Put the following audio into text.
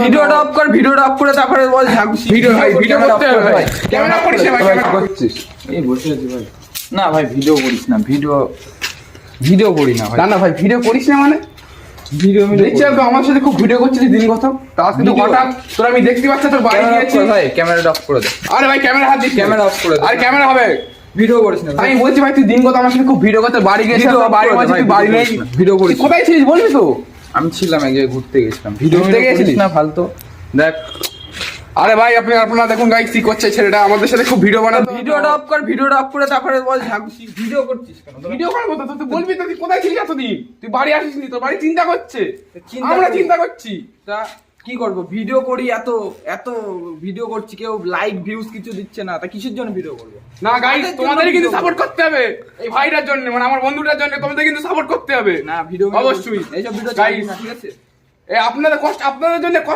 ভিডিওটা অফ কর, ভিডিওটা অফ করে তারপরে বল ভিডিও ভাই, ভিডিও করতে হবে ভাই। ক্যামেরা করিস না ভাই, ক্যামেরা করছিস। এই বসে আছি ভাই। না ভাই ভিডিও করিস না, ভিডিও করি না ভাই। না না ভাই, ভিডিও করিস না মানে ভিডিও দেখছি তো আমার সাথে খুব ভিডিও করছিস দিন কত, তা আজকে তো হঠাৎ তোর আমি দেখতে পাচ্ছি তোর বাড়ি গিয়েছি ভাই, ক্যামেরাটা অফ করে দে। আরে ভাই ক্যামেরা হাত দিস, ক্যামেরা অফ করে দে। আরে ক্যামেরা হবে, ভিডিও করিস না। আমি বলছি ভাই তুই দিন কত আমার সাথে খুব ভিডিও করতে বাড়ি গিয়েছিস, ভিডিও তোর বাড়ি করে দে মাঝে ভাই, তুই বাড়ি নেই, ভিডিও করিস। তুই কোথায় ছিলিস বলবি তো? আমি ছিলাম এক জায়গায় ঘুরতে গেছিলাম। ভিডিও ঘুরতে গেছিলিস? না ফালতু দেখ। আরে ভাই আপনারা দেখুন গাইস কি করছে ছেলেটা, আমাদের সাথে খুব ভিডিও বানাতো। ভিডিওটা অফ কর, ভিডিওটা অফ করে তারপরে বল ভিডিও করছিস কেন? ভিডিও করবো তো, তুই বলবি তো তুই কোথায় ছিলিস এতদিন, তুই বাড়ি আসিসনি, তোর বাড়ি চিন্তা করছে, আমরা করি। চিন্তা করছি। তা কি করব? ভিডিও করি, এত ভিডিও করছি, কেউ লাইক ভিউজ কিছু দিচ্ছে না, তা কিসের জন্য ভিডিও করব? না গাইস আমাদের তোমাদের জন্য কিন্তু video সাপোর্ট করতে হবে, এই ভাইটার জন্য মানে আমার বন্ধুটার জন্য তোমাদের কিন্তু সাপোর্ট করতে হবে। না ভিডিও অবশ্যই। এইসব ভিডিও Guys, না, ঠিক আছে? আপনাদের জন্য কষ্ট